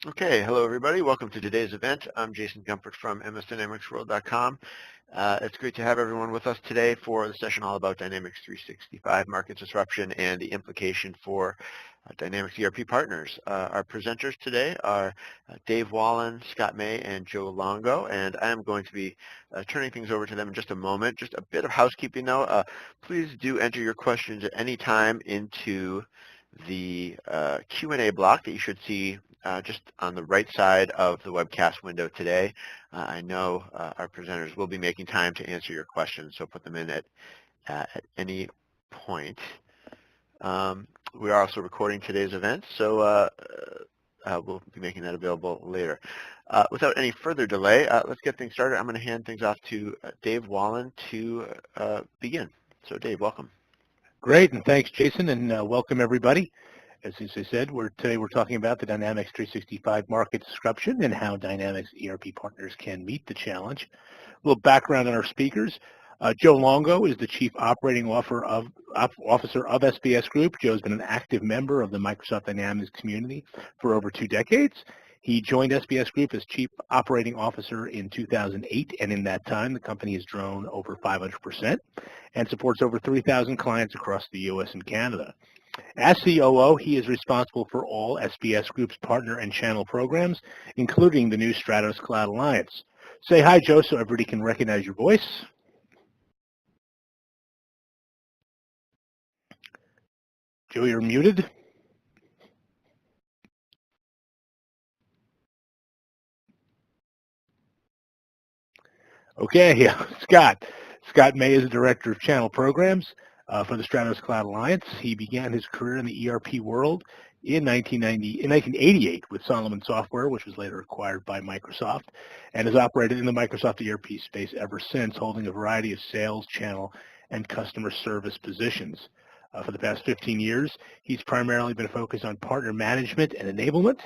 Okay, hello everybody. Welcome to today's event. I'm Jason Gumpert from msdynamicsworld.com. It's great to have everyone with us today for the session all about Dynamics 365 market disruption and the implication for Dynamics ERP partners. Our presenters today are Dave Wallen, Scott May, and Joe Longo, and I am going to be turning things over to them in just a moment. Just a bit of housekeeping though. Please do enter your questions at any time into the Q&A block that you should see just on the right side of the webcast window today. I know our presenters will be making time to answer your questions, so put them in at any point. We are also recording today's event, so we'll be making that available later. Without any further delay, let's get things started. I'm going to hand things off to Dave Wallen to begin. So Dave, welcome. Great, and thanks, Jason, and welcome everybody. As I said, today we're talking about the Dynamics 365 market disruption and how Dynamics ERP partners can meet the challenge. A little background on our speakers. Joe Longo is the Chief Operating Officer of SBS Group. Joe's been an active member of the Microsoft Dynamics community for over 2 decades. He joined SBS Group as Chief Operating Officer in 2008, and in that time, the company has grown over 500% and supports over 3,000 clients across the U.S. and Canada. As COO, he is responsible for all SBS Group's partner and channel programs, including the new Stratos Cloud Alliance. Say hi, Joe, so everybody can recognize your voice. Joe, you're muted. Okay, yeah, Scott. Scott May is the Director of Channel Programs for the Stratos Cloud Alliance. He began his career in the ERP world in 1988 with Solomon Software, which was later acquired by Microsoft, and has operated in the Microsoft ERP space ever since, holding a variety of sales, channel, and customer service positions. For the past 15 years, he's primarily been focused on partner management and enablement,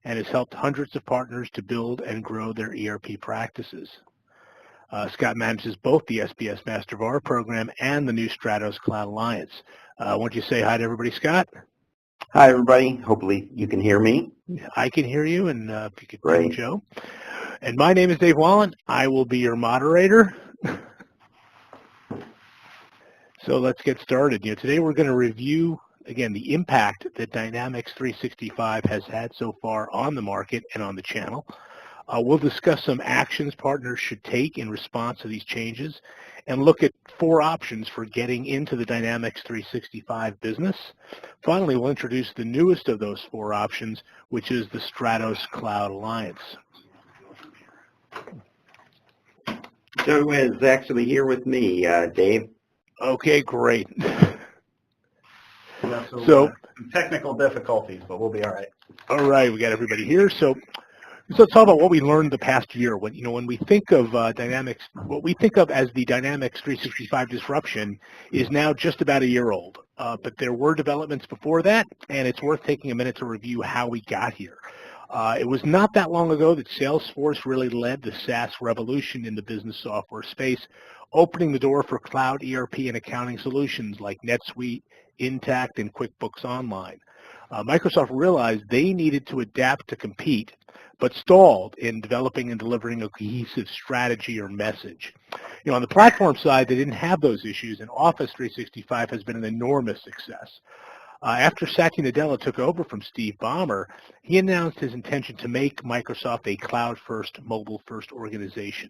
and has helped hundreds of partners to build and grow their ERP practices. Scott manages both the SBS Master VAR program and the new Stratos Cloud Alliance. Why don't you say hi to everybody, Scott? Hi, everybody. Hopefully you can hear me. I can hear you, and if you could thank Joe. And my name is Dave Wallen. I will be your moderator. So let's get started. Today we're going to review, again, the impact that Dynamics 365 has had so far on the market and on the channel. We'll discuss some actions partners should take in response to these changes and look at 4 options for getting into the Dynamics 365 business. Finally, we'll introduce the newest of those 4 options, which is the Stratos Cloud Alliance. Joe is actually here with me, Dave. Okay, great. So technical difficulties, but we'll be all right. All right, we got everybody here. So let's talk about what we learned the past year. When we think of Dynamics, what we think of as the Dynamics 365 disruption is now just about a year old. But there were developments before that, and it's worth taking a minute to review how we got here. It was not that long ago that Salesforce really led the SaaS revolution in the business software space, opening the door for cloud ERP and accounting solutions like NetSuite, Intact, and QuickBooks Online. Microsoft realized they needed to adapt to compete, but stalled in developing and delivering a cohesive strategy or message. On the platform side, they didn't have those issues, and Office 365 has been an enormous success. After Satya Nadella took over from Steve Ballmer, he announced his intention to make Microsoft a cloud-first, mobile-first organization.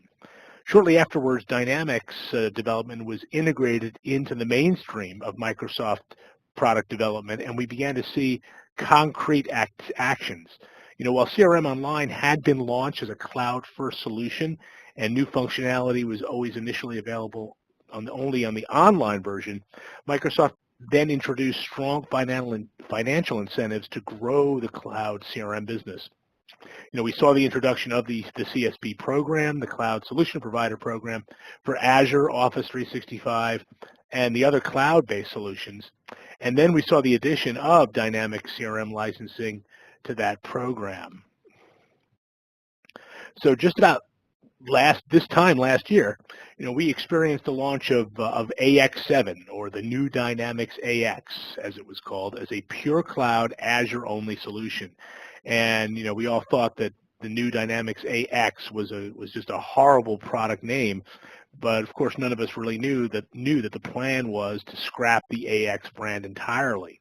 Shortly afterwards, Dynamics development was integrated into the mainstream of Microsoft product development, and we began to see concrete actions. While CRM Online had been launched as a cloud-first solution and new functionality was always initially available only on the online version, Microsoft then introduced strong financial incentives to grow the cloud CRM business. We saw the introduction of the CSP program, the Cloud Solution Provider program, for Azure, Office 365, and the other cloud-based solutions. And then we saw the addition of Dynamics CRM licensing to that program. So just about this time last year, we experienced the launch of AX7, or the new Dynamics AX, as it was called, as a pure cloud Azure-only solution. And we all thought that the new Dynamics AX was just a horrible product name, but of course none of us really knew that the plan was to scrap the AX brand entirely.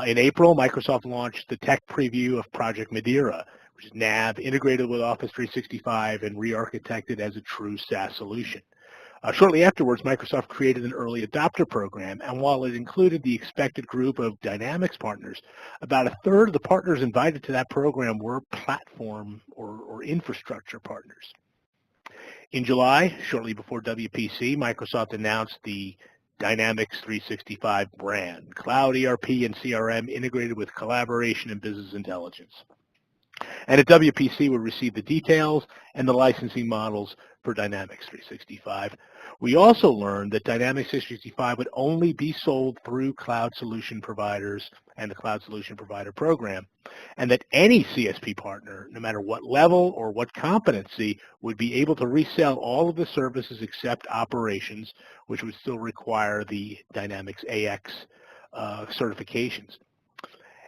In April, Microsoft launched the tech preview of Project Madeira, which is NAV integrated with Office 365 and re-architected as a true SaaS solution. Shortly afterwards, Microsoft created an early adopter program, and while it included the expected group of Dynamics partners, about a third of the partners invited to that program were platform or infrastructure partners. In July, shortly before WPC, Microsoft announced the Dynamics 365 brand, Cloud ERP and CRM integrated with collaboration and business intelligence. And at WPC, we received the details and the licensing models for Dynamics 365. We also learned that Dynamics 365 would only be sold through cloud solution providers and the Cloud Solution Provider Program, and that any CSP partner, no matter what level or what competency, would be able to resell all of the services except operations, which would still require the Dynamics AX certifications.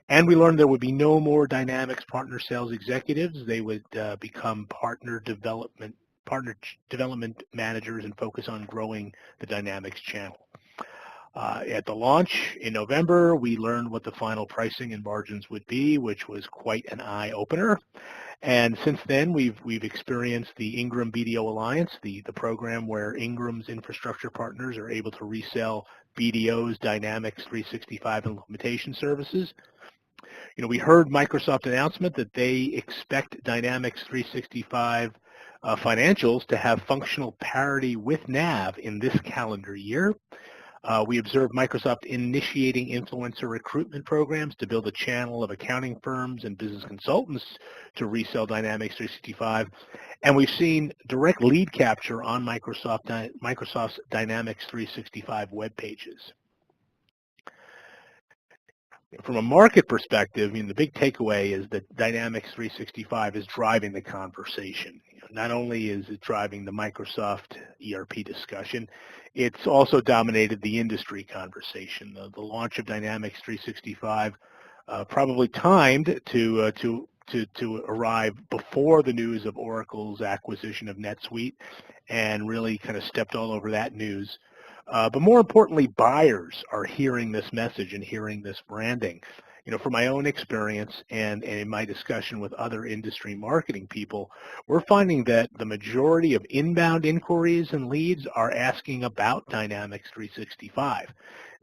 And we learned there would be no more Dynamics partner sales executives. They would become partner development managers and focus on growing the Dynamics channel. At the launch in November, we learned what the final pricing and margins would be, which was quite an eye-opener. And since then, we've experienced the Ingram BDO Alliance, the program where Ingram's infrastructure partners are able to resell BDO's Dynamics 365 implementation services. We heard Microsoft announcement that they expect Dynamics 365 financials to have functional parity with NAV in this calendar year. We observed Microsoft initiating influencer recruitment programs to build a channel of accounting firms and business consultants to resell Dynamics 365. And we've seen direct lead capture on Microsoft's Dynamics 365 web pages. From a market perspective, the big takeaway is that Dynamics 365 is driving the conversation. Not only is it driving the Microsoft ERP discussion, it's also dominated the industry conversation. The launch of Dynamics 365 probably timed to arrive before the news of Oracle's acquisition of NetSuite, and really kind of stepped all over that news. But more importantly, buyers are hearing this message and hearing this branding. From my own experience and in my discussion with other industry marketing people, we're finding that the majority of inbound inquiries and leads are asking about Dynamics 365.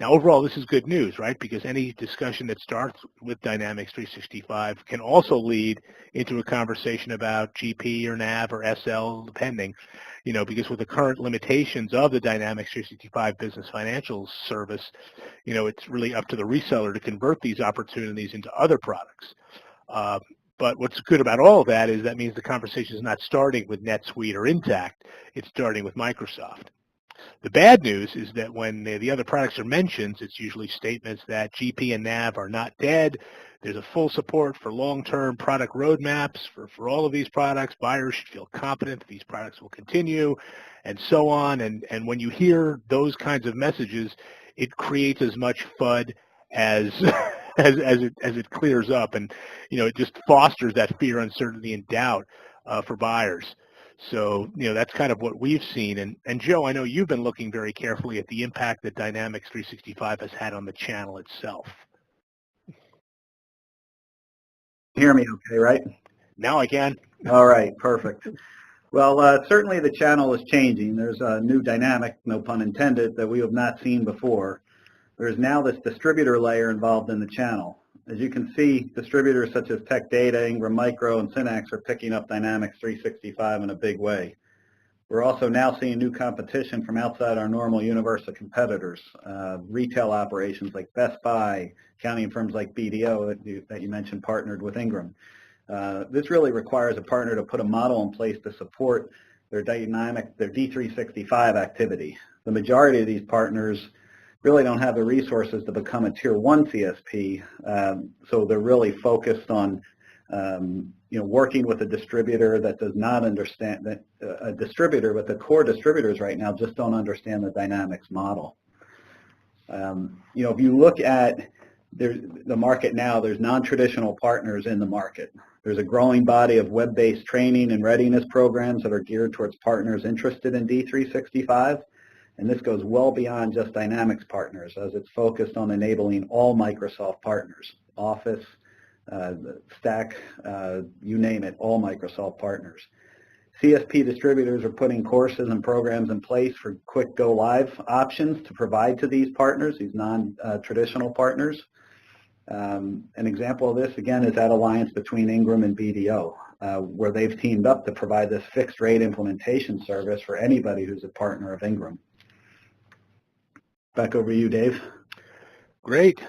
Now, overall, this is good news, right? Because any discussion that starts with Dynamics 365 can also lead into a conversation about GP or NAV or SL, depending. Because with the current limitations of the Dynamics 365 Business Financials service, it's really up to the reseller to convert these opportunities into other products. But what's good about all of that is that means the conversation is not starting with NetSuite or Intact, it's starting with Microsoft. The bad news is that when the other products are mentioned, it's usually statements that GP and NAV are not dead. There's a full support for long-term product roadmaps for all of these products. Buyers should feel confident that these products will continue, and so on. And when you hear those kinds of messages, it creates as much FUD as as it clears up, and it just fosters that fear, uncertainty, and doubt for buyers. So, that's kind of what we've seen. And Joe, I know you've been looking very carefully at the impact that Dynamics 365 has had on the channel itself. Hear me okay, right? Now I can. All right, perfect. Well, certainly the channel is changing. There's a new dynamic, no pun intended, that we have not seen before. There's now this distributor layer involved in the channel. As you can see, distributors such as Tech Data, Ingram Micro, and Synapse are picking up Dynamics 365 in a big way. We're also now seeing new competition from outside our normal universe of competitors, retail operations like Best Buy, accounting firms like BDO that you mentioned partnered with Ingram. This really requires a partner to put a model in place to support their D365 activity. The majority of these partners really don't have the resources to become a Tier 1 CSP, so they're really focused on Working with a distributor that does not understand that a distributor, but the core distributors right now just don't understand the Dynamics model. If you look at the market now, there's non-traditional partners in the market. There's a growing body of web-based training and readiness programs that are geared towards partners interested in D365, and this goes well beyond just Dynamics partners, as it's focused on enabling all Microsoft partners, Office, Stack, you name it, all Microsoft partners. CSP distributors are putting courses and programs in place for quick go-live options to provide to these partners, these non-traditional partners. An example of this, again, is that alliance between Ingram and BDO, where they've teamed up to provide this fixed-rate implementation service for anybody who's a partner of Ingram. Back over to you, Dave. Great.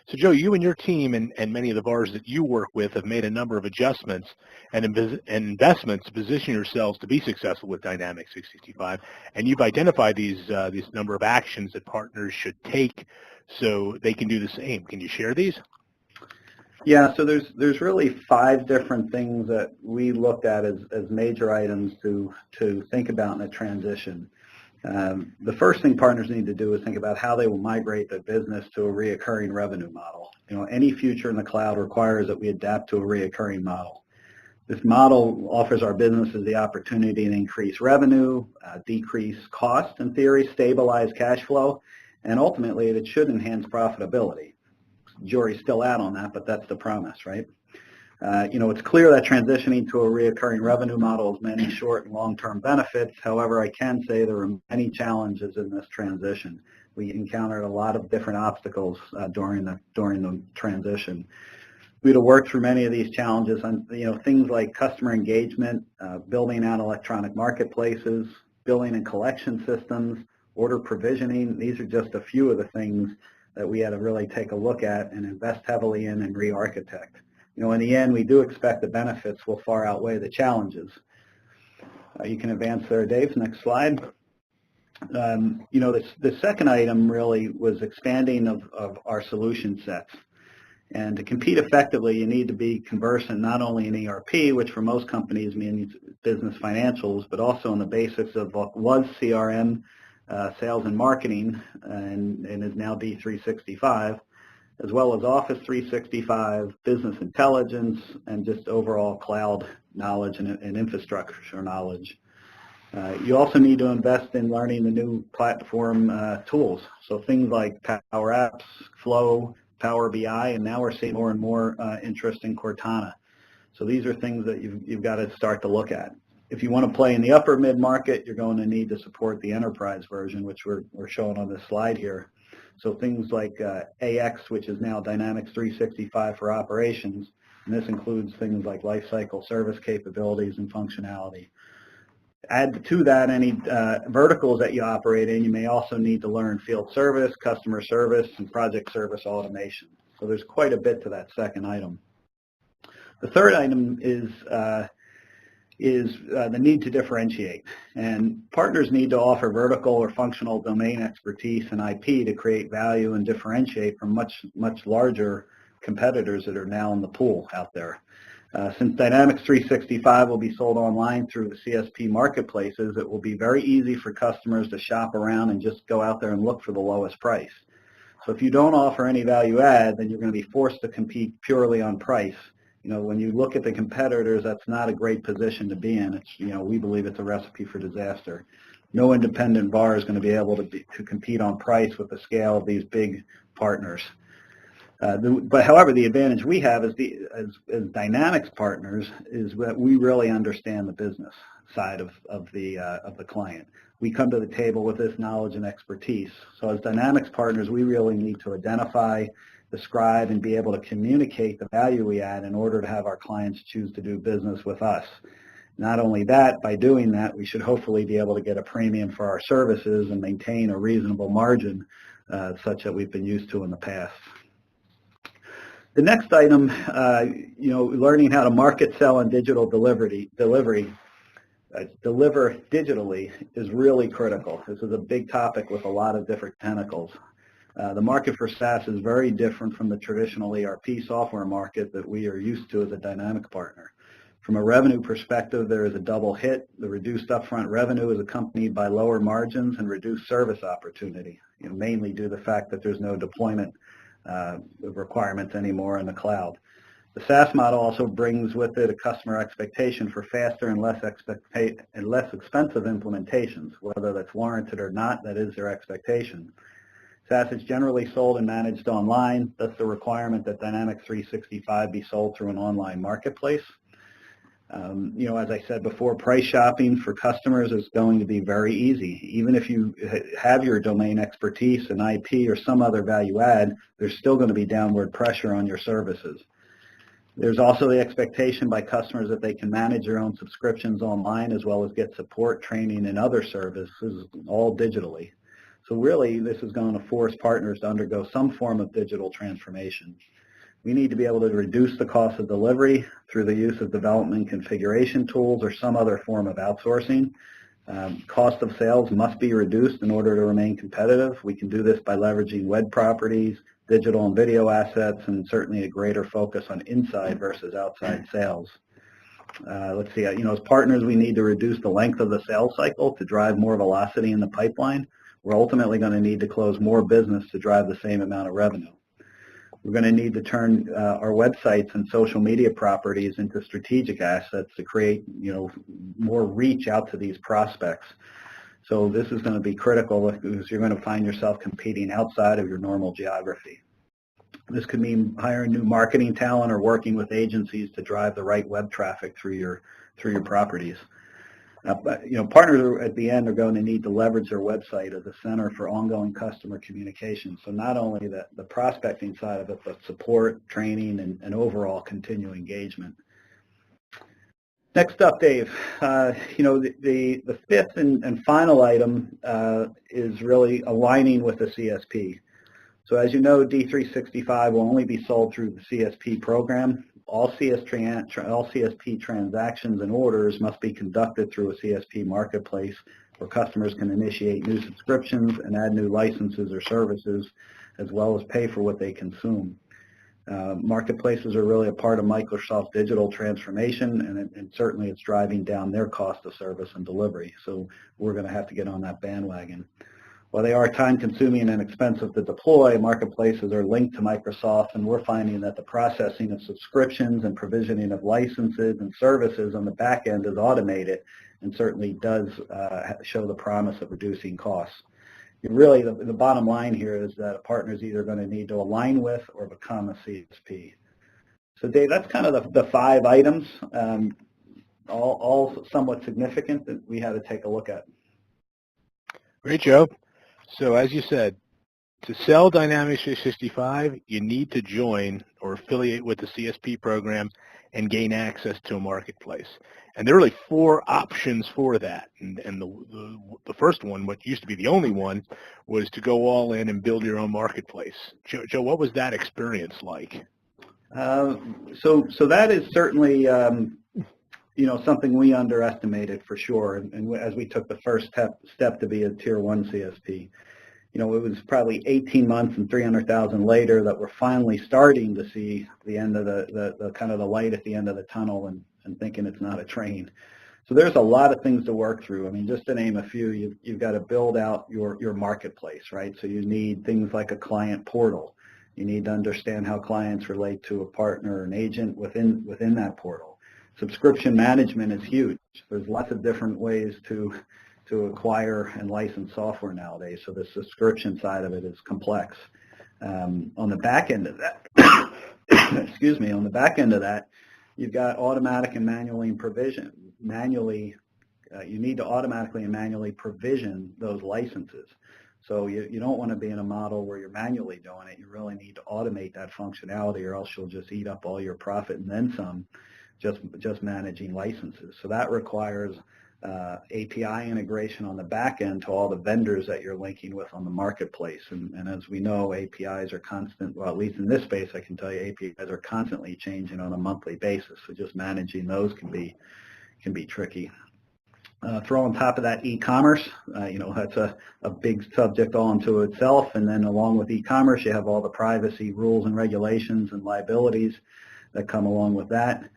So, Joe, you and your team and many of the VARs that you work with have made a number of adjustments and investments to position yourselves to be successful with Dynamics 365, and you've identified these number of actions that partners should take so they can do the same. Can you share these? Yeah, so there's really 5 different things that we looked at as major items to think about in a transition. The first thing partners need to do is think about how they will migrate their business to a reoccurring revenue model. Any future in the cloud requires that we adapt to a reoccurring model. This model offers our businesses the opportunity to increase revenue, decrease cost, in theory, stabilize cash flow, and ultimately it should enhance profitability. Jury's still out on that, but that's the promise, right? It's clear that transitioning to a reoccurring revenue model has many short and long-term benefits. However, I can say there are many challenges in this transition. We encountered a lot of different obstacles during the transition. We had to work through many of these challenges on things like customer engagement, building out electronic marketplaces, billing and collection systems, order provisioning. These are just a few of the things that we had to really take a look at and invest heavily in and re-architect. In the end, we do expect the benefits will far outweigh the challenges. You can advance there, Dave. Next slide. The second item really was expanding of our solution sets. And to compete effectively, you need to be conversant not only in ERP, which for most companies means business financials, but also in the basics of what was CRM, sales and marketing, and is now D365. As well as Office 365, business intelligence, and just overall cloud knowledge and infrastructure knowledge. You also need to invest in learning the new platform tools. So things like Power Apps, Flow, Power BI, and now we're seeing more and more interest in Cortana. So these are things that you've got to start to look at. If you want to play in the upper mid-market, you're going to need to support the enterprise version, which we're showing on this slide here. So things like AX, which is now Dynamics 365 for operations, and this includes things like lifecycle service capabilities and functionality. Add to that any verticals that you operate in. You may also need to learn field service, customer service, and project service automation. So there's quite a bit to that second item. The third item is the need to differentiate. And partners need to offer vertical or functional domain expertise and IP to create value and differentiate from much larger competitors that are now in the pool out there. Since Dynamics 365 will be sold online through the CSP marketplaces, it will be very easy for customers to shop around and just go out there and look for the lowest price. So if you don't offer any value add, then you're going to be forced to compete purely on price. When you look at the competitors, that's not a great position to be in. We believe it's a recipe for disaster. No independent VAR is going to be able to compete on price with the scale of these big partners. But however, the advantage we have as Dynamics partners is that we really understand the business side of the client. We come to the table with this knowledge and expertise. So as Dynamics partners, we really need to identify, describe, and be able to communicate the value we add in order to have our clients choose to do business with us. Not only that, by doing that, we should hopefully be able to get a premium for our services and maintain a reasonable margin such that we've been used to in the past. The next item, learning how to market, sell, and deliver digitally is really critical. This is a big topic with a lot of different tentacles. The market for SaaS is very different from the traditional ERP software market that we are used to as a Dynamics partner. From a revenue perspective, there is a double hit. The reduced upfront revenue is accompanied by lower margins and reduced service opportunity, mainly due to the fact that there's no deployment requirements anymore in the cloud. The SaaS model also brings with it a customer expectation for faster and less expensive implementations. Whether that's warranted or not, that is their expectation. SaaS is generally sold and managed online. That's the requirement that Dynamics 365 be sold through an online marketplace. As I said before, price shopping for customers is going to be very easy. Even if you have your domain expertise and IP or some other value add, there's still going to be downward pressure on your services. There's also the expectation by customers that they can manage their own subscriptions online as well as get support, training, and other services all digitally. So really, this is going to force partners to undergo some form of digital transformation. We need to be able to reduce the cost of delivery through the use of development configuration tools or some other form of outsourcing. Cost of sales must be reduced in order to remain competitive. We can do this by leveraging web properties, digital and video assets, and certainly a greater focus on inside versus outside sales. Let's see, as partners, we need to reduce the length of the sales cycle to drive more velocity in the pipeline. We're ultimately going to need to close more business to drive the same amount of revenue. We're going to need to turn our websites and social media properties into strategic assets to create, more reach out to these prospects. So this is going to be critical because you're going to find yourself competing outside of your normal geography. This could mean hiring new marketing talent or working with agencies to drive the right web traffic through your properties. But partners at the end are going to need to leverage their website as a center for ongoing customer communication. So not only the prospecting side of it, but support, training, and overall continued engagement. Next up, Dave, the fifth and final item is really aligning with the CSP. So as you know, D365 will only be sold through the CSP program. All CSP transactions and orders must be conducted through a CSP marketplace where customers can initiate new subscriptions and add new licenses or services, as well as pay for what they consume. Marketplaces are really a part of Microsoft's digital transformation, and certainly it's driving down their cost of service and delivery. So we're going to have to get on that bandwagon. While they are time-consuming and expensive to deploy, marketplaces are linked to Microsoft, and we're finding that the processing of subscriptions and provisioning of licenses and services on the back end is automated and certainly does show the promise of reducing costs. Really, the bottom line here is that a partner is either going to need to align with or become a CSP. So, Dave, that's kind of the 5 items, all somewhat significant that we had to take a look at. Great, Joe. So as you said, to sell Dynamics 365, you need to join or affiliate with the CSP program and gain access to a marketplace. And there are really 4 options for that. And the first one, what used to be the only one, was to go all in and build your own marketplace. Joe, what was that experience like? So that is certainly something we underestimated for sure, and as we took the first step to be a Tier 1 CSP. It was probably 18 months and 300,000 later that we're finally starting to see the end of the kind of the light at the end of the tunnel and thinking it's not a train. So there's a lot of things to work through. I mean, just to name a few, you've got to build out your marketplace, right? So you need things like a client portal. You need to understand how clients relate to a partner or an agent within that portal. Subscription management is huge. There's lots of different ways to acquire and license software nowadays, so the subscription side of it is complex. On the back end of that, on the back end of that, you've got automatic and manually provision. You need to automatically and manually provision those licenses. So you don't want to be in a model where you're manually doing it. You really need to automate that functionality, or else you'll just eat up all your profit and then some, just managing licenses. So that requires API integration on the back end to all the vendors that you're linking with on the marketplace. And as we know, APIs are constant, well, at least in this space, I can tell you APIs are constantly changing on a monthly basis. So just managing those can be tricky. Throw on top of that e-commerce, that's a big subject all unto itself, and then along with e-commerce you have all the privacy rules and regulations and liabilities that come along with that.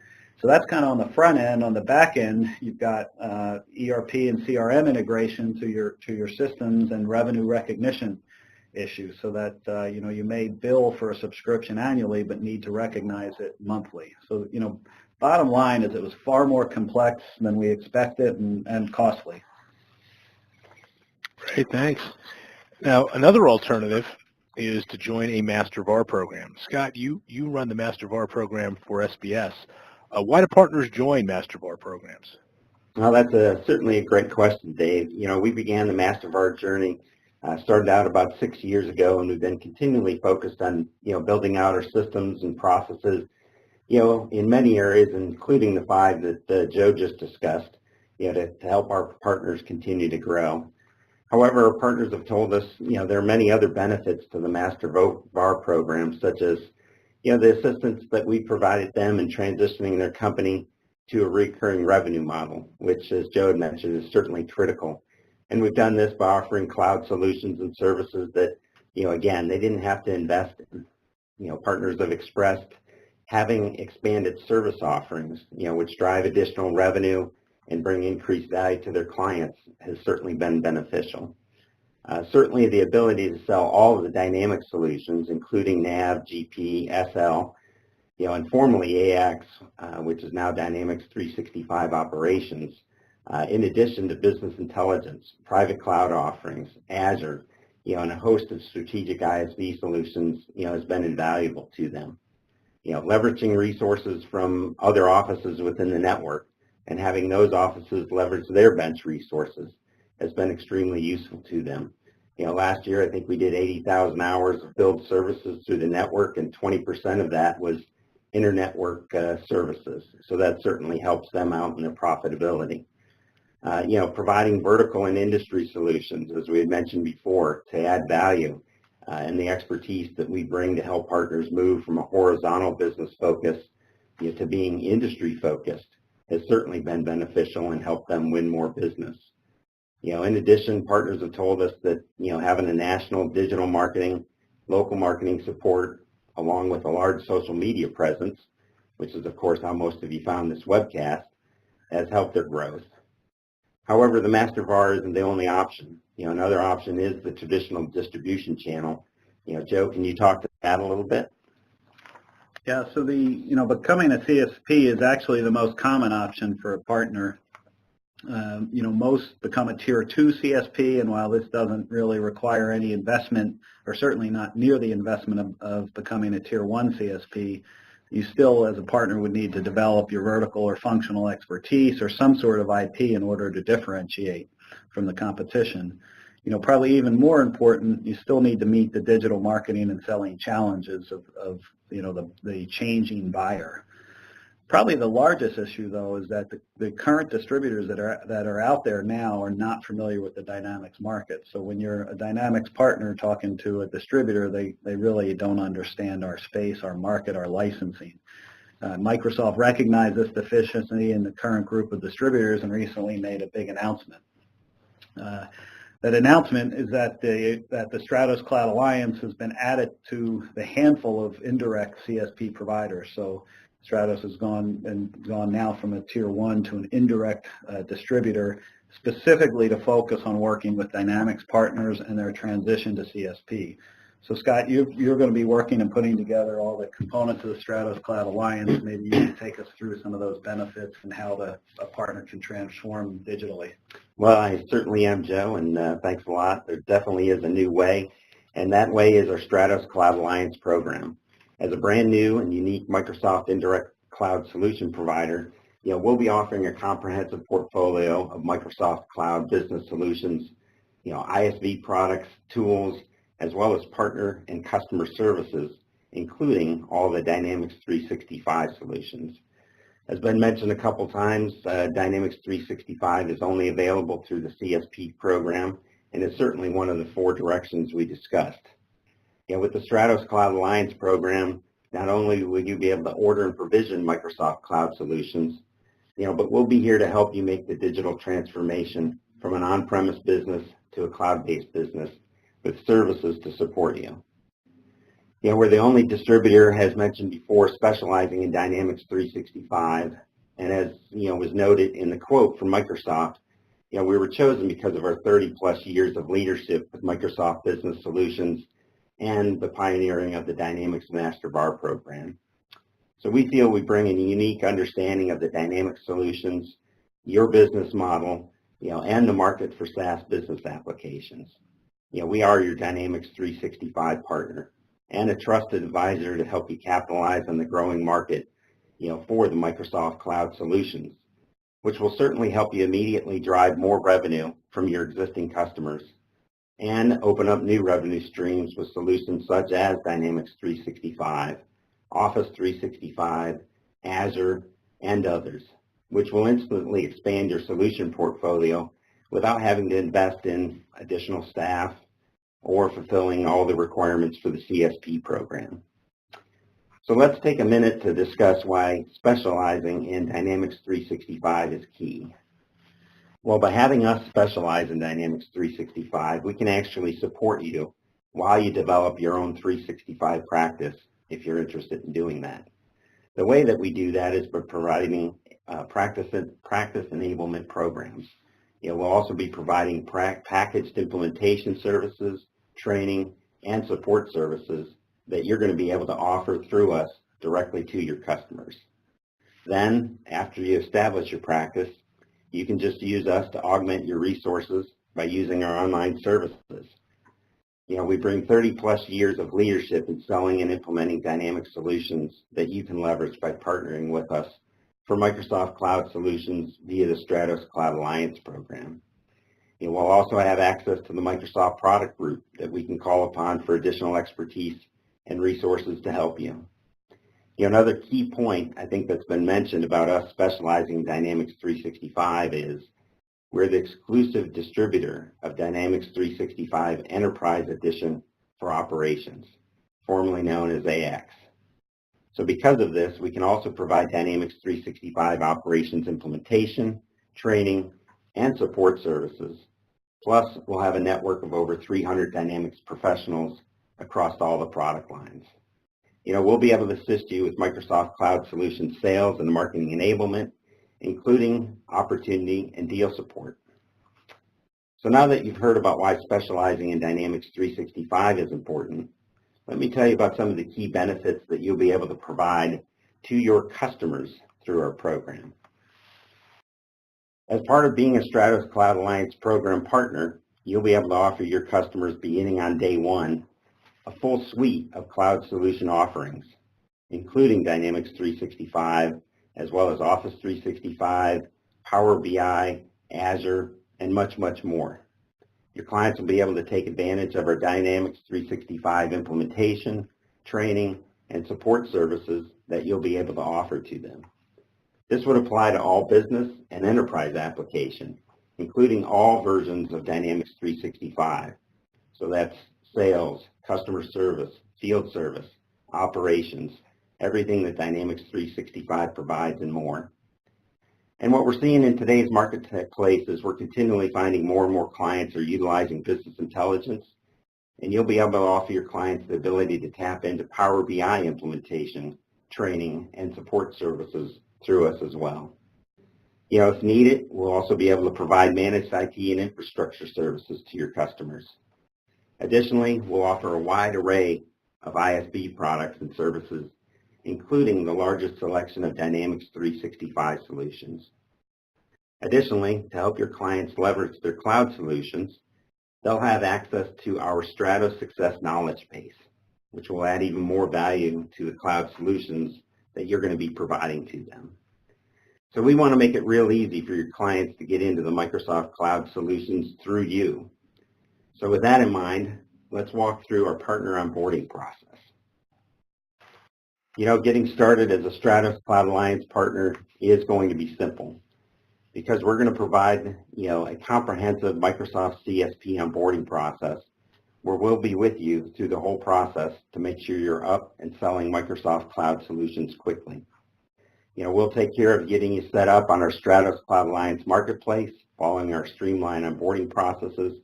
So that's kind of on the front end. On the back end, you've got ERP and CRM integration to your systems and revenue recognition issues, so that you may bill for a subscription annually but need to recognize it monthly. So bottom line is it was far more complex than we expected and costly. Great, thanks. Now, another alternative is to join a Master VAR program. Scott, you run the Master VAR program for SBS. Why do partners join Master VAR programs? Well, that's certainly a great question, Dave. We began the Master VAR journey, started out about 6 years ago, and we've been continually focused on, building out our systems and processes, in many areas, including the 5 that Joe just discussed, to help our partners continue to grow. However, our partners have told us, there are many other benefits to the Master VAR program, such as, the assistance that we provided them in transitioning their company to a recurring revenue model, which, as Joe had mentioned, is certainly critical. And we've done this by offering cloud solutions and services that, again, they didn't have to invest in. Partners have expressed having expanded service offerings, which drive additional revenue and bring increased value to their clients has certainly been beneficial. Certainly the ability to sell all of the Dynamics solutions, including NAV, GP, SL, and formerly AX, which is now Dynamics 365 Operations, in addition to business intelligence, private cloud offerings, Azure, and a host of strategic ISV solutions, has been invaluable to them. Leveraging resources from other offices within the network and having those offices leverage their bench resources has been extremely useful to them. Last year I think we did 80,000 hours of billed services through the network, and 20% of that was inter-network services. So that certainly helps them out in their profitability. Providing vertical and industry solutions, as we had mentioned before, to add value and the expertise that we bring to help partners move from a horizontal business focus to being industry focused has certainly been beneficial and helped them win more business. In addition, partners have told us that, having a national digital marketing, local marketing support, along with a large social media presence, which is of course how most of you found this webcast, has helped their growth. However, the Master VAR isn't the only option. Another option is the traditional distribution channel. Joe, can you talk to that a little bit? Yeah, so becoming a CSP is actually the most common option for a partner. Most become a Tier 2 CSP, and while this doesn't really require any investment, or certainly not near the investment of becoming a Tier 1 CSP, you still, as a partner, would need to develop your vertical or functional expertise or some sort of IP in order to differentiate from the competition. Probably even more important, you still need to meet the digital marketing and selling challenges of the changing buyer. Probably the largest issue, though, is that the current distributors that are out there now are not familiar with the Dynamics market. So when you're a Dynamics partner talking to a distributor, they really don't understand our space, our market, our licensing. Microsoft recognized this deficiency in the current group of distributors and recently made a big announcement. That announcement is that the Stratos Cloud Alliance has been added to the handful of indirect CSP providers. So Stratos has gone now from a Tier 1 to an indirect distributor, specifically to focus on working with Dynamics partners and their transition to CSP. So Scott, you're going to be working and putting together all the components of the Stratos Cloud Alliance. Maybe you can take us through some of those benefits and how a partner can transform digitally. Well, I certainly am, Joe, and thanks a lot. There definitely is a new way, and that way is our Stratos Cloud Alliance program. As a brand new and unique Microsoft indirect cloud solution provider, we'll be offering a comprehensive portfolio of Microsoft Cloud business solutions, ISV products, tools, as well as partner and customer services, including all the Dynamics 365 solutions. As been mentioned a couple times, Dynamics 365 is only available through the CSP program and is certainly one of the 4 directions we discussed. With the Stratos Cloud Alliance program, not only will you be able to order and provision Microsoft Cloud solutions, but we'll be here to help you make the digital transformation from an on-premise business to a cloud-based business with services to support you. We're the only distributor, as mentioned before, specializing in Dynamics 365. And as was noted in the quote from Microsoft, we were chosen because of our 30-plus years of leadership with Microsoft Business Solutions and the pioneering of the Dynamics Master VAR program. So we feel we bring a unique understanding of the Dynamics solutions, your business model, and the market for SaaS business applications. We are your Dynamics 365 partner and a trusted advisor to help you capitalize on the growing market, for the Microsoft Cloud solutions, which will certainly help you immediately drive more revenue from your existing customers and open up new revenue streams with solutions such as Dynamics 365, Office 365, Azure, and others, which will instantly expand your solution portfolio without having to invest in additional staff or fulfilling all the requirements for the CSP program. So let's take a minute to discuss why specializing in Dynamics 365 is key. Well, by having us specialize in Dynamics 365, we can actually support you while you develop your own 365 practice if you're interested in doing that. The way that we do that is by providing practice enablement programs. We'll also be providing packaged implementation services, training, and support services that you're going to be able to offer through us directly to your customers. Then, after you establish your practice, you can just use us to augment your resources by using our online services. We bring 30-plus years of leadership in selling and implementing dynamic solutions that you can leverage by partnering with us for Microsoft Cloud Solutions via the Stratos Cloud Alliance program. We'll also have access to the Microsoft product group that we can call upon for additional expertise and resources to help you. Another key point I think that's been mentioned about us specializing in Dynamics 365 is we're the exclusive distributor of Dynamics 365 Enterprise Edition for Operations, formerly known as AX. So because of this, we can also provide Dynamics 365 operations implementation, training, and support services. Plus, we'll have a network of over 300 Dynamics professionals across all the product lines. We'll be able to assist you with Microsoft Cloud Solutions sales and marketing enablement, including opportunity and deal support. So now that you've heard about why specializing in Dynamics 365 is important, let me tell you about some of the key benefits that you'll be able to provide to your customers through our program. As part of being a Stratos Cloud Alliance program partner, you'll be able to offer your customers beginning on day one a full suite of cloud solution offerings, including Dynamics 365, as well as Office 365, Power BI, Azure, and much, much more. Your clients will be able to take advantage of our Dynamics 365 implementation, training, and support services that you'll be able to offer to them. This would apply to all business and enterprise applications, including all versions of Dynamics 365. So that's sales, customer service, field service, operations, everything that Dynamics 365 provides and more. And what we're seeing in today's marketplace is we're continually finding more and more clients are utilizing business intelligence, and you'll be able to offer your clients the ability to tap into Power BI implementation, training, and support services through us as well. If needed, we'll also be able to provide managed IT and infrastructure services to your customers. Additionally, we'll offer a wide array of ISV products and services, including the largest selection of Dynamics 365 solutions. Additionally, to help your clients leverage their cloud solutions, they'll have access to our Stratos Success knowledge base, which will add even more value to the cloud solutions that you're going to be providing to them. So we want to make it real easy for your clients to get into the Microsoft Cloud solutions through you. So with that in mind, let's walk through our partner onboarding process. Getting started as a Stratos Cloud Alliance partner is going to be simple because we're going to provide, a comprehensive Microsoft CSP onboarding process where we'll be with you through the whole process to make sure you're up and selling Microsoft Cloud solutions quickly. We'll take care of getting you set up on our Stratos Cloud Alliance marketplace, following our streamlined onboarding processes,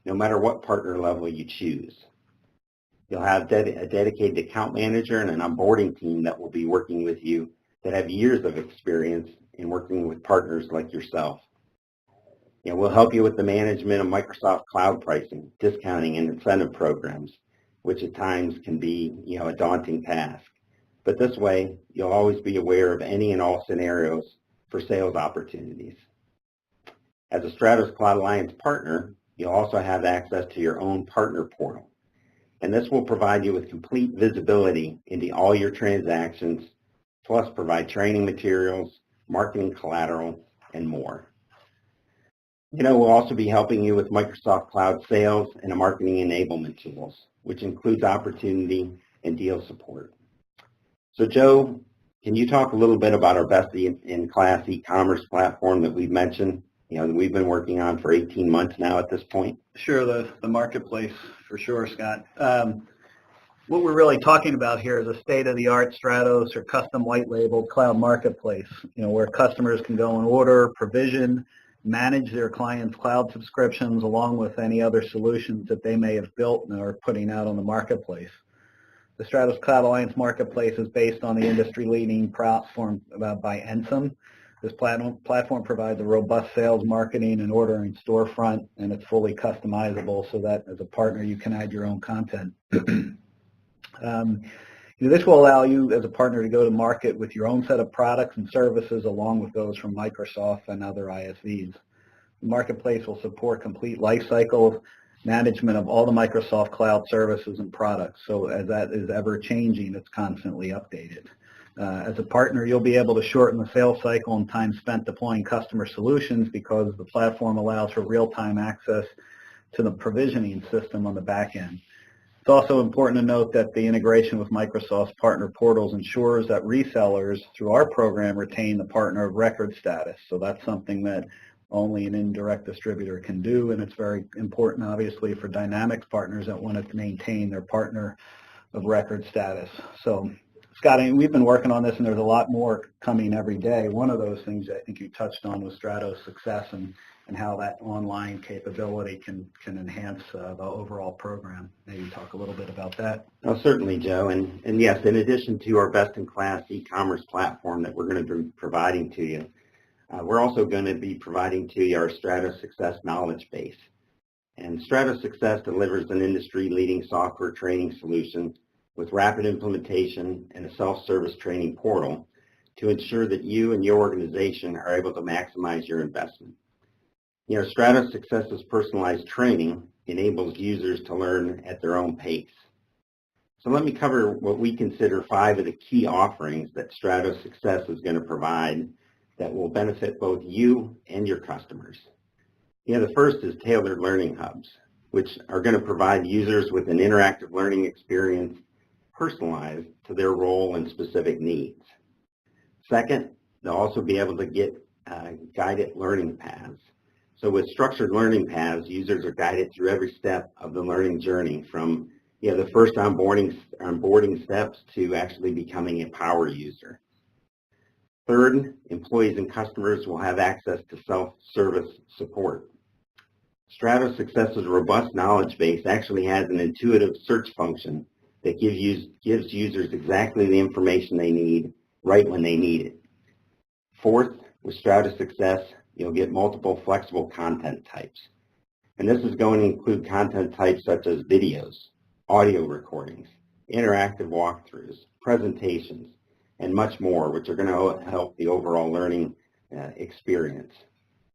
no matter what partner level you choose. You'll have a dedicated account manager and an onboarding team that will be working with you that have years of experience in working with partners like yourself. We'll help you with the management of Microsoft Cloud pricing, discounting, and incentive programs, which at times can be, a daunting task. But this way, you'll always be aware of any and all scenarios for sales opportunities. As a Stratos Cloud Alliance partner, you'll also have access to your own partner portal. And this will provide you with complete visibility into all your transactions, plus provide training materials, marketing collateral, and more. We'll also be helping you with Microsoft Cloud sales and marketing enablement tools, which includes opportunity and deal support. So Joe, can you talk a little bit about our best-in-class e-commerce platform that we've mentioned, that we've been working on for 18 months now at this point? Sure, the marketplace, for sure, Scott. What we're really talking about here is a state-of-the-art Stratos or custom white-labeled cloud marketplace, where customers can go and order, provision, manage their clients' cloud subscriptions along with any other solutions that they may have built and are putting out on the marketplace. The Stratos Cloud Alliance marketplace is based on the industry-leading platform by Ensum. This platform provides a robust sales, marketing, and ordering storefront, and it's fully customizable so that as a partner you can add your own content. This will allow you as a partner to go to market with your own set of products and services along with those from Microsoft and other ISVs. The marketplace will support complete lifecycle management of all the Microsoft Cloud services and products. So as that is ever changing, it's constantly updated. As a partner, you'll be able to shorten the sales cycle and time spent deploying customer solutions because the platform allows for real-time access to the provisioning system on the back end. It's also important to note that the integration with Microsoft's partner portals ensures that resellers through our program retain the partner of record status. So that's something that only an indirect distributor can do, and it's very important, obviously, for Dynamics partners that want to maintain their partner of record status. So, Scott, we've been working on this, and there's a lot more coming every day. One of those things I think you touched on was Stratos Success and how that online capability can enhance the overall program. Maybe talk a little bit about that. Oh, certainly, Joe. And yes, in addition to our best-in-class e-commerce platform that we're going to be providing to you, we're also going to be providing to you our Stratos Success knowledge base. And Stratos Success delivers an industry-leading software training solution with rapid implementation and a self-service training portal to ensure that you and your organization are able to maximize your investment. Stratos Success's personalized training enables users to learn at their own pace. So let me cover what we consider 5 of the key offerings that Stratos Success is going to provide that will benefit both you and your customers. The first is tailored learning hubs, which are going to provide users with an interactive learning experience personalized to their role and specific needs. Second, they'll also be able to get guided learning paths. So with structured learning paths, users are guided through every step of the learning journey from the first onboarding steps to actually becoming a power user. Third, employees and customers will have access to self-service support. Stratos Success's robust knowledge base actually has an intuitive search function that gives users exactly the information they need right when they need it. Fourth, with Stratos Success, you'll get multiple flexible content types. And this is going to include content types such as videos, audio recordings, interactive walkthroughs, presentations, and much more, which are going to help the overall learning experience.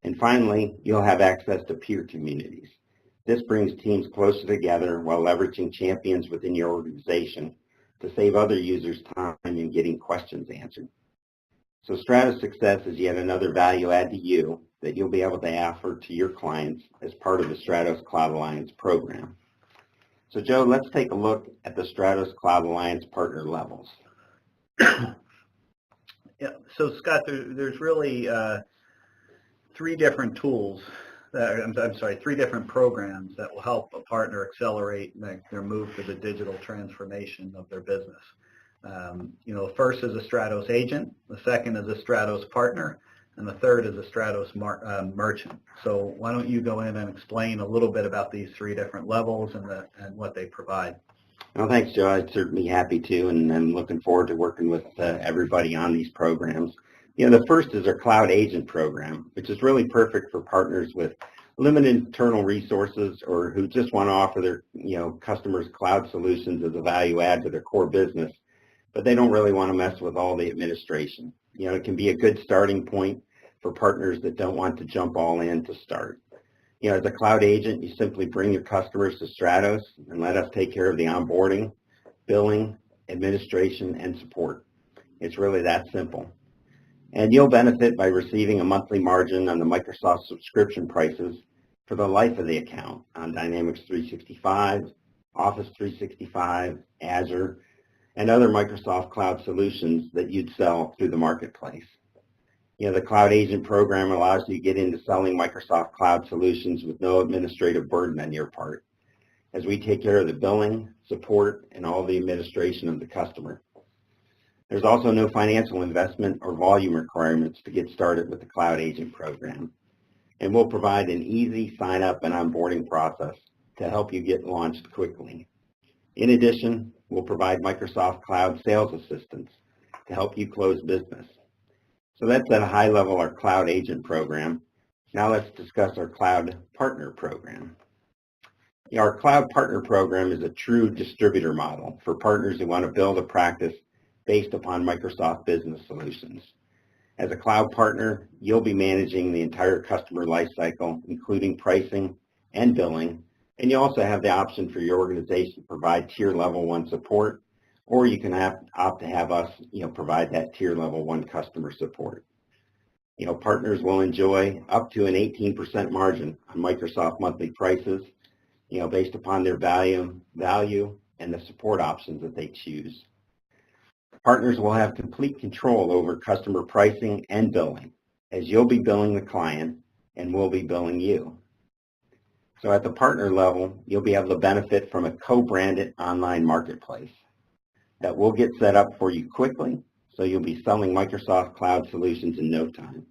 And finally, you'll have access to peer communities. This brings teams closer together while leveraging champions within your organization to save other users time in getting questions answered. So Stratos Success is yet another value add to you that you'll be able to offer to your clients as part of the Stratos Cloud Alliance program. So Joe, let's take a look at the Stratos Cloud Alliance partner levels. Yeah, so Scott, there's really 3 different tools, three different programs that will help a partner accelerate their move to the digital transformation of their business. The first is a Stratos agent, the second is a Stratos partner, and the third is a Stratos merchant. So why don't you go in and explain a little bit about these three different levels and what they provide? Well, thanks, Joe. I'd certainly be happy to, and I'm looking forward to working with everybody on these programs. The first is our Cloud Agent program, which is really perfect for partners with limited internal resources or who just want to offer their customers cloud solutions as a value add to their core business, but they don't really want to mess with all the administration. It can be a good starting point for partners that don't want to jump all in to start. As a cloud agent, you simply bring your customers to Stratos and let us take care of the onboarding, billing, administration, and support. It's really that simple. And you'll benefit by receiving a monthly margin on the Microsoft subscription prices for the life of the account on Dynamics 365, Office 365, Azure, and other Microsoft Cloud solutions that you'd sell through the marketplace. The Cloud Agent program allows you to get into selling Microsoft Cloud solutions with no administrative burden on your part, as we take care of the billing, support, and all the administration of the customer. There's also no financial investment or volume requirements to get started with the Cloud Agent program, and we'll provide an easy sign-up and onboarding process to help you get launched quickly. In addition, we'll provide Microsoft Cloud Sales Assistance to help you close business. So that's at a high level our Cloud Agent program. Now let's discuss our Cloud Partner program. Our Cloud Partner program is a true distributor model for partners who want to build a practice based upon Microsoft Business Solutions. As a Cloud Partner, you'll be managing the entire customer lifecycle, including pricing and billing, and you also have the option for your organization to provide tier level 1 support, or you can opt to have us provide that tier level 1 customer support. Partners will enjoy up to an 18% margin on Microsoft monthly prices, based upon their value and the support options that they choose. Partners will have complete control over customer pricing and billing, as you'll be billing the client and we'll be billing you. So at the partner level, you'll be able to benefit from a co-branded online marketplace that will get set up for you quickly, so you'll be selling Microsoft Cloud solutions in no time.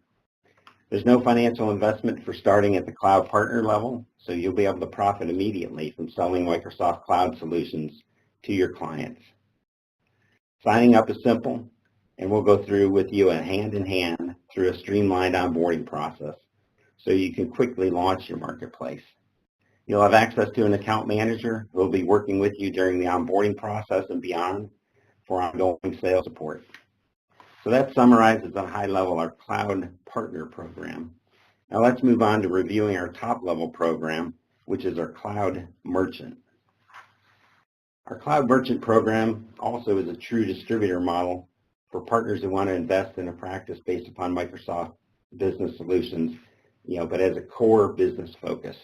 There's no financial investment for starting at the Cloud Partner level, so you'll be able to profit immediately from selling Microsoft Cloud solutions to your clients. Signing up is simple, and we'll go through with you a hand-in-hand through a streamlined onboarding process so you can quickly launch your marketplace. You'll have access to an account manager who will be working with you during the onboarding process and beyond for ongoing sales support. So that summarizes at a high level our Cloud Partner program. Now let's move on to reviewing our top level program, which is our Cloud Merchant. Our Cloud Merchant program also is a true distributor model for partners who want to invest in a practice based upon Microsoft Business Solutions, but as a core business focus.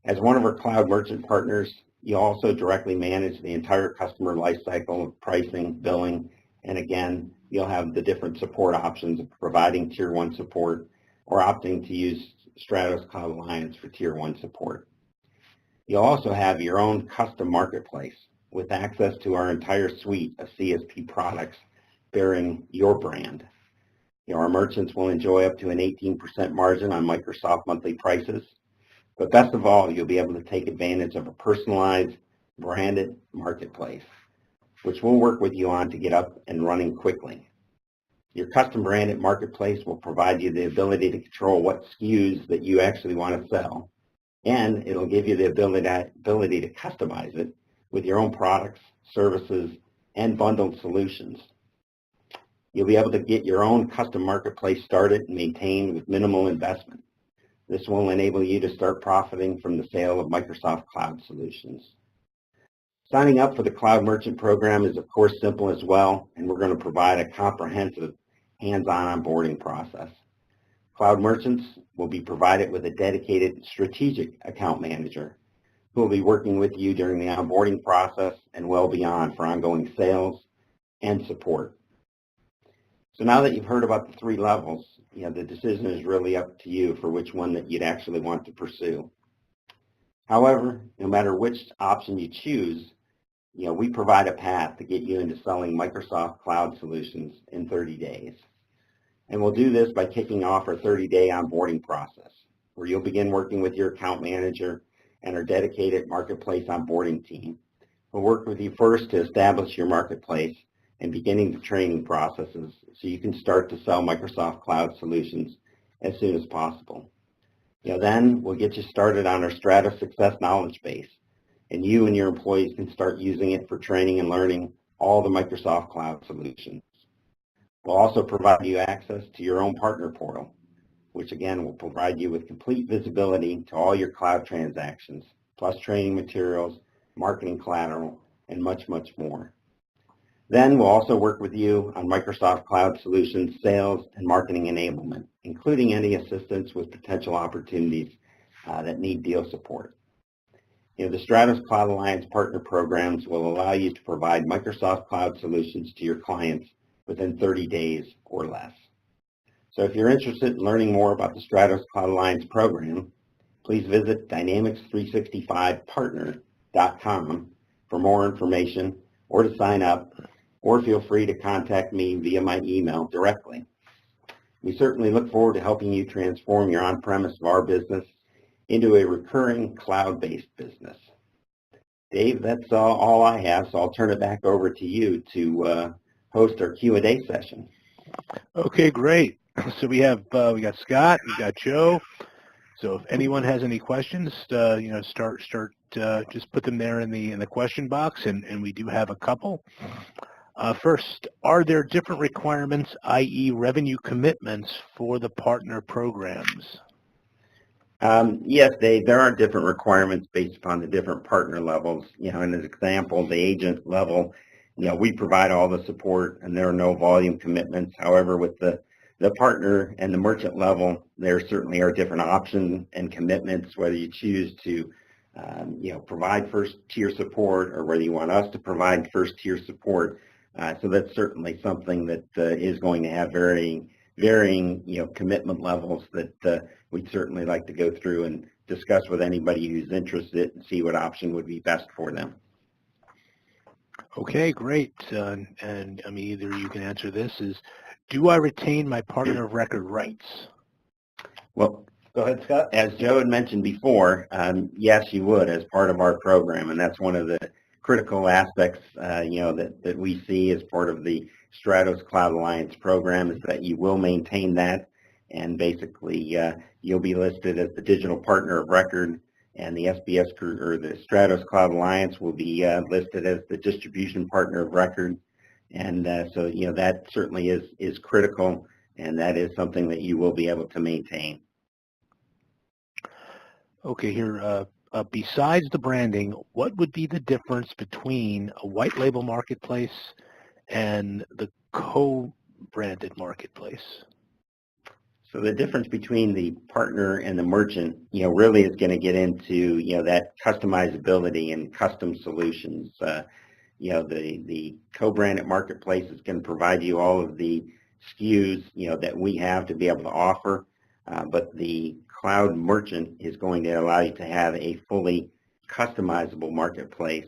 As one of our Cloud Merchant partners, you also directly manage the entire customer lifecycle of pricing, billing, and again, you'll have the different support options of providing Tier 1 support or opting to use Stratos Cloud Alliance for Tier 1 support. You'll also have your own custom marketplace with access to our entire suite of CSP products bearing your brand. Our merchants will enjoy up to an 18% margin on Microsoft monthly prices. But best of all, you'll be able to take advantage of a personalized, branded marketplace, which we'll work with you on to get up and running quickly. Your custom branded marketplace will provide you the ability to control what SKUs that you actually want to sell, and it'll give you the ability to customize it with your own products, services, and bundled solutions. You'll be able to get your own custom marketplace started and maintained with minimal investment. This will enable you to start profiting from the sale of Microsoft Cloud solutions. Signing up for the Cloud Merchant program is of course simple as well, and we're going to provide a comprehensive hands-on onboarding process. Cloud Merchants will be provided with a dedicated strategic account manager who will be working with you during the onboarding process and well beyond for ongoing sales and support. So now that you've heard about the three levels, the decision is really up to you for which one that you'd actually want to pursue. However, no matter which option you choose, we provide a path to get you into selling Microsoft Cloud solutions in 30 days. And we'll do this by kicking off our 30-day onboarding process, where you'll begin working with your account manager and our dedicated marketplace onboarding team. We'll work with you first to establish your marketplace and beginning the training processes so you can start to sell Microsoft Cloud solutions as soon as possible. Then we'll get you started on our Stratos Success knowledge base, and you and your employees can start using it for training and learning all the Microsoft Cloud solutions. We'll also provide you access to your own partner portal, which again will provide you with complete visibility to all your cloud transactions, plus training materials, marketing collateral, and much, much more. Then we'll also work with you on Microsoft Cloud Solutions sales and marketing enablement, including any assistance with potential opportunities that need deal support. The Stratos Cloud Alliance partner programs will allow you to provide Microsoft Cloud solutions to your clients within 30 days or less. So if you're interested in learning more about the Stratos Cloud Alliance program, please visit Dynamics365partner.com for more information or to sign up, or feel free to contact me via my email directly. We certainly look forward to helping you transform your on-premise VAR business into a recurring cloud-based business. Dave, that's all I have, so I'll turn it back over to you to host our Q&A session. Okay, great. So we got Scott, we got Joe. So if anyone has any questions, just put them there in the question box, and we do have a couple. First, are there different requirements, i.e. revenue commitments, for the partner programs? Yes, Dave, there are different requirements based upon the different partner levels. In an example, the agent level, we provide all the support and there are no volume commitments. However, with the partner and the merchant level, there certainly are different options and commitments, whether you choose to provide first tier support or whether you want us to provide first tier support. So that's certainly something that is going to have varying commitment levels that we'd certainly like to go through and discuss with anybody who's interested and see what option would be best for them. Okay, great. And I mean, either you can answer this is, do I retain my partner of record rights? Well, go ahead, Scott. As Joe had mentioned before, yes, you would as part of our program, and that's one of the critical aspects, that we see as part of the Stratos Cloud Alliance program, is that you will maintain that, and basically you'll be listed as the digital partner of record, and the SBS or the Stratos Cloud Alliance will be listed as the distribution partner of record, and so that certainly is critical, and that is something that you will be able to maintain. Okay, here. Besides the branding, what would be the difference between a white label marketplace and the co-branded marketplace? So the difference between the partner and the merchant, really is going to get into, that customizability and custom solutions. The co-branded marketplace is going to provide you all of the SKUs, that we have to be able to offer, but the cloud merchant is going to allow you to have a fully customizable marketplace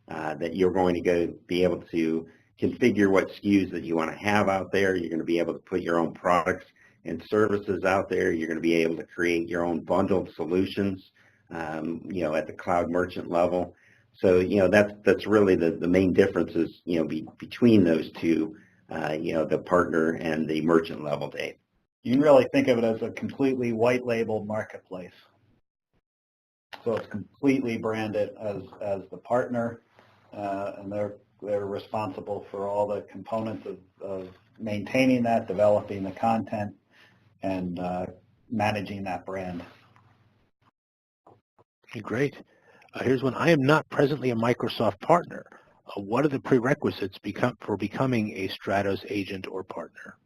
that you're going to be able to configure what SKUs that you want to have out there. You're going to be able to put your own products and services out there. You're going to be able to create your own bundled solutions, at the cloud merchant level. So, that's really the main differences, between those two, the partner and the merchant level, Dave. You can really think of it as a completely white labeled marketplace. So it's completely branded as the partner, and they're responsible for all the components of maintaining that, developing the content, and managing that brand. Okay, great. Here's one. I am not presently a Microsoft partner. What are the prerequisites for becoming a Stratos agent or partner?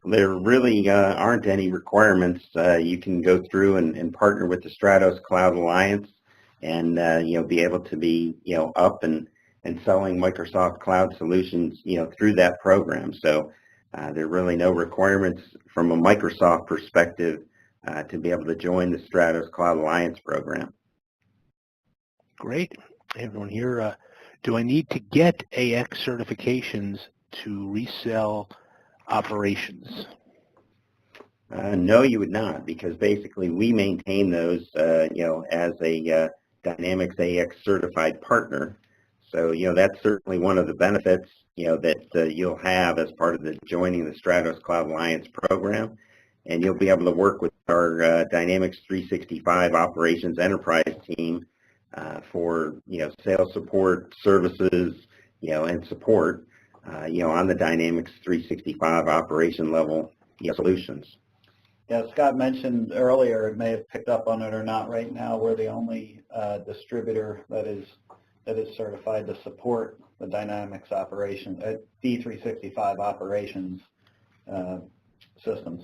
There really aren't any requirements. You can go through and partner with the Stratos Cloud Alliance and be able to be up and selling Microsoft Cloud solutions through that program. So there are really no requirements from a Microsoft perspective to be able to join the Stratos Cloud Alliance program. Great. Hey, everyone here. Do I need to get AX certifications to resell operations? No, you would not, because basically we maintain those, as a Dynamics AX certified partner. So, that's certainly one of the benefits, that you'll have as part of the joining the Stratos Cloud Alliance program. And you'll be able to work with our Dynamics 365 operations enterprise team for, sales support, services, and support, on the Dynamics 365 operation level solutions. Yeah, Scott mentioned earlier, it may have picked up on it or not, right now we're the only distributor that is certified to support the Dynamics operation, D365 operations systems.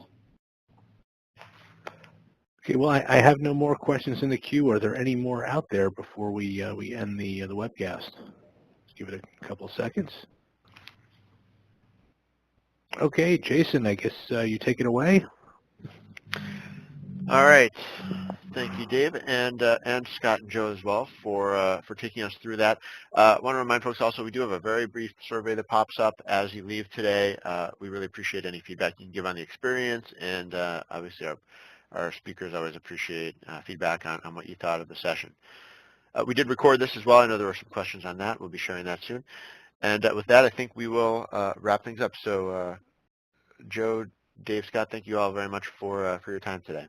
Okay, well, I have no more questions in the queue. Are there any more out there before we end the webcast? Let's give it a couple of seconds. Okay, Jason, I guess you take it away. All right. Thank you, Dave, and Scott and Joe as well for taking us through that. I want to remind folks also we do have a very brief survey that pops up as you leave today. We really appreciate any feedback you can give on the experience, and obviously our speakers always appreciate feedback on what you thought of the session. We did record this as well. I know there were some questions on that. We'll be sharing that soon. And with that, I think we will wrap things up. So Joe, Dave, Scott, thank you all very much for your time today.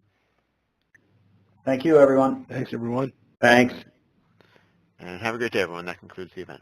Thank you, everyone. Thanks, everyone. Thanks. And have a great day, everyone. That concludes the event.